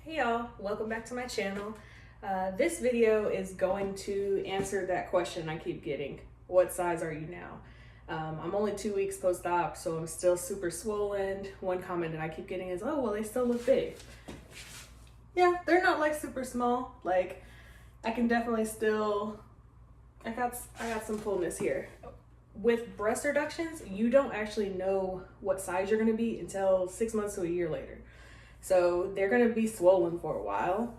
Hey y'all, welcome back to my channel. This video is going to answer that question I keep getting. What size are you now? I'm only 2 weeks post-op, so I'm still super swollen. One comment that I keep getting is, oh, well, they still look big. Yeah, they're not like super small. Like, I can definitely still, I got some fullness here. With breast reductions, you don't actually know what size you're gonna be until 6 months to a year later. So they're gonna be swollen for a while.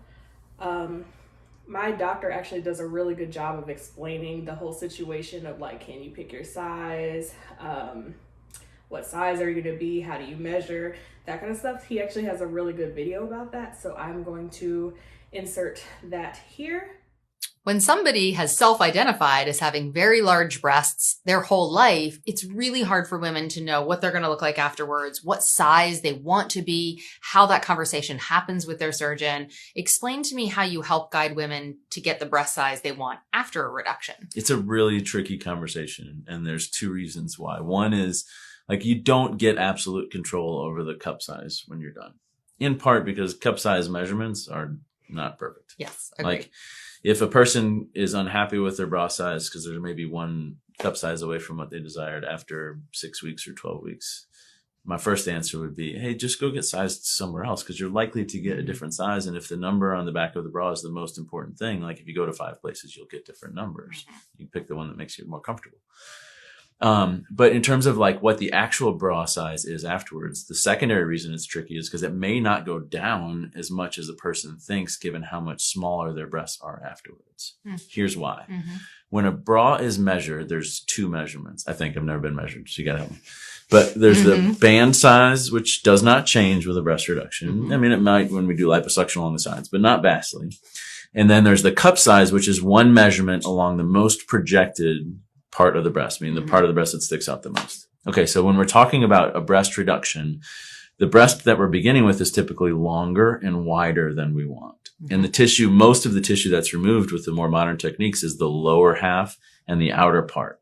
My doctor actually does a really good job of explaining the whole situation of like, can you pick your size? What size are you gonna be? How do you measure? That kind of stuff. He actually has a really good video about that. So I'm going to insert that here. When somebody has self-identified as having very large breasts their whole life, it's really hard for women to know what they're going to look like afterwards, what size they want to be, how that conversation happens with their surgeon. Explain to me how you help guide women to get the breast size they want after a reduction. It's a really tricky conversation, and there's two reasons why. One is, like, you don't get absolute control over the cup size when you're done, in part because cup size measurements are not perfect. Yes, agreed. Like, if a person is unhappy with their bra size because there's maybe one cup size away from what they desired after 6 weeks or 12 weeks, my first answer would be, hey, just go get sized somewhere else, because you're likely to get a different size. And if the number on the back of the bra is the most important thing, like if you go to 5 places, you'll get different numbers. You pick the one that makes you more comfortable. But in terms of like what the actual bra size is afterwards, the secondary reason it's tricky is because it may not go down as much as a person thinks, given how much smaller their breasts are afterwards. Here's why. When a bra is measured, there's 2 measurements. I think I've never been measured, so you gotta help me. But there's the band size, which does not change with a breast reduction. I mean, it might when we do liposuction along the sides, but not vastly. And then there's the cup size, which is one measurement along the most projected part of the breast, meaning the part of the breast that sticks out the most. Okay, so when we're talking about a breast reduction, the breast that we're beginning with is typically longer and wider than we want. And the tissue, most of the tissue that's removed with the more modern techniques is the lower half and the outer part.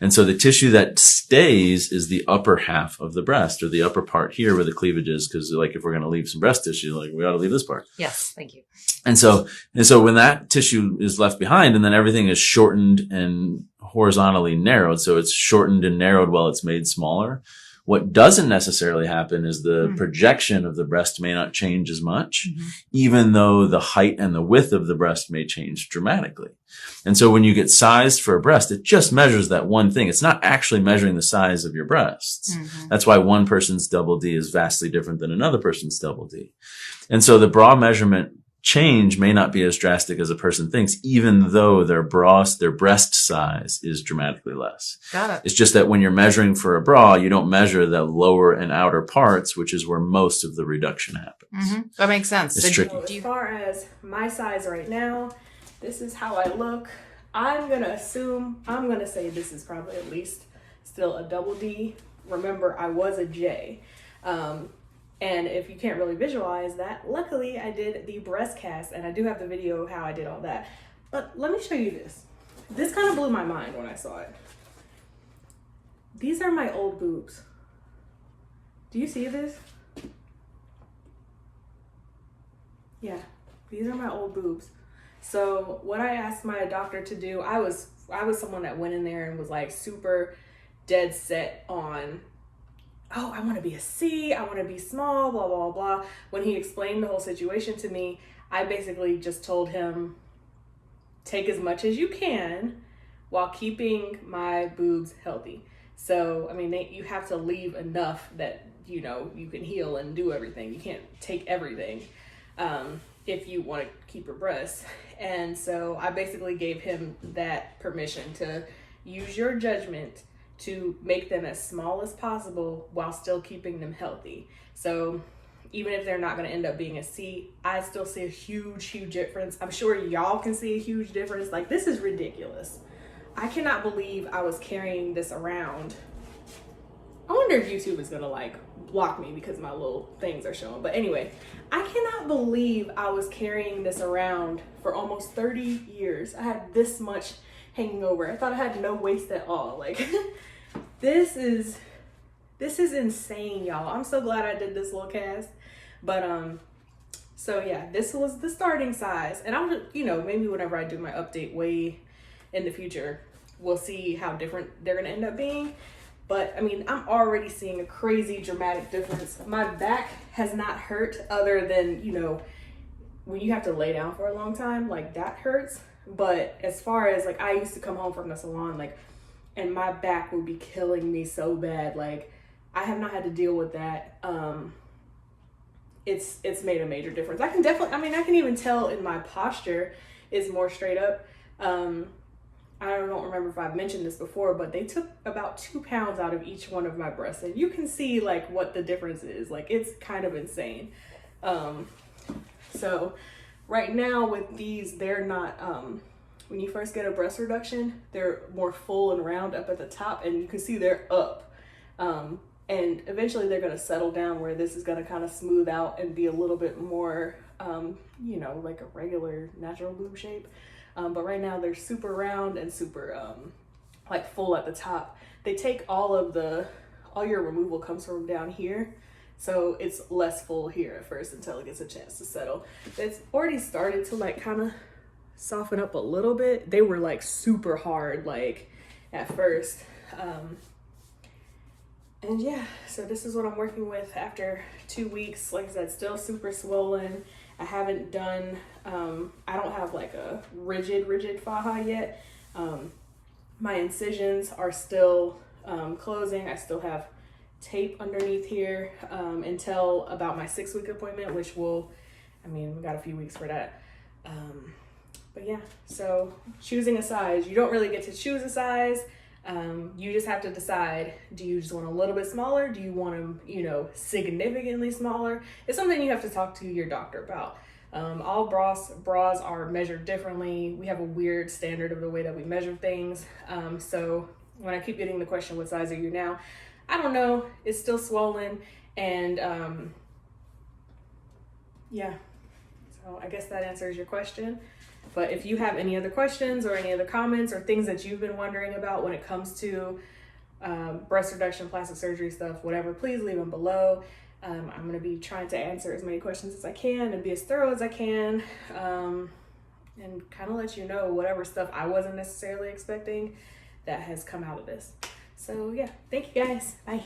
And so the tissue that stays is the upper half of the breast, or the upper part here where the cleavage is, because like if we're going to leave some breast tissue, like we ought to leave this part. Yes, thank you. And so when that tissue is left behind, and then everything is shortened and horizontally narrowed, so it's shortened and narrowed while it's made smaller. What doesn't necessarily happen is the projection of the breast may not change as much, even though the height and the width of the breast may change dramatically. And so when you get sized for a breast, it just measures that one thing. It's not actually measuring the size of your breasts. That's why one person's double D is vastly different than another person's double D. And so the bra measurement change may not be as drastic as a person thinks, even though their breast size is dramatically less. Got it. It's just that when you're measuring for a bra, you don't measure the lower and outer parts, which is where most of the reduction happens. That makes sense. It's tricky. So as far as my size right now, this is how I look. I'm gonna say this is probably at least still a double D. Remember, I was a J. And if you can't really visualize that, luckily I did the breast cast, and I do have the video of how I did all that. But let me show you this. This kind of blew my mind when I saw it. These are my old boobs. Do you see this? Yeah, these are my old boobs. So what I asked my doctor to do, I was someone that went in there and was like super dead set on, oh, I want to be a C, I want to be small, blah, blah, blah. When he explained the whole situation to me, I basically just told him, take as much as you can while keeping my boobs healthy. So, I mean, you have to leave enough that, you know, you can heal and do everything. You can't take everything if you want to keep your breasts. And so I basically gave him that permission to use your judgment to make them as small as possible while still keeping them healthy. So even if they're not going to end up being a C, I still see a huge difference. I'm sure y'all can see a huge difference. Like, this is ridiculous. I cannot believe I was carrying this around. I wonder if YouTube is going to like block me because my little things are showing. But anyway, I cannot believe I was carrying this around for almost 30 years. I had this much hanging over. I thought I had no waist at all. Like, this is insane, y'all. I'm so glad I did this little cast. But So yeah, this was the starting size. And I'm just, you know, maybe whenever I do my update way in the future, we'll see how different they're gonna end up being. But I mean, I'm already seeing a crazy dramatic difference. My back has not hurt other than, you know, when you have to lay down for a long time, like that hurts. But as far as like, I used to come home from the salon, like, and my back would be killing me so bad. Like, I have not had to deal with that. It's made a major difference. I can definitely, I mean, I can even tell in my posture is more straight up. I don't remember if I've mentioned this before, but they took about 2 pounds out of each one of my breasts, and you can see like what the difference is. Like, it's kind of insane. So right now with these, they're not, when you first get a breast reduction, they're more full and round up at the top, and you can see they're up. And eventually they're going to settle down where this is going to kind of smooth out and be a little bit more, you know, like a regular natural boob shape. But right now they're super round and super like full at the top. They take all your removal comes from down here. So it's less full here at first until it gets a chance to settle. It's already started to like kind of soften up a little bit. They were like super hard like at first. And yeah, so this is what I'm working with after 2 weeks. Like I said, still super swollen. I haven't done, I don't have like a rigid faja yet. My incisions are still closing. I still have tape underneath here until about my 6-week appointment, which will, I mean, we got a few weeks for that. But yeah, so choosing a size, you don't really get to choose a size. You just have to decide, do you just want a little bit smaller? Do you want them, you know, significantly smaller? It's something you have to talk to your doctor about. All bras are measured differently. We have a weird standard of the way that we measure things. So when I keep getting the question, what size are you now? I don't know. It's still swollen. And yeah, so I guess that answers your question. But if you have any other questions or any other comments or things that you've been wondering about when it comes to breast reduction, plastic surgery stuff, whatever, please leave them below. I'm going to be trying to answer as many questions as I can and be as thorough as I can, and kind of let you know whatever stuff I wasn't necessarily expecting that has come out of this. So yeah, thank you guys. Bye.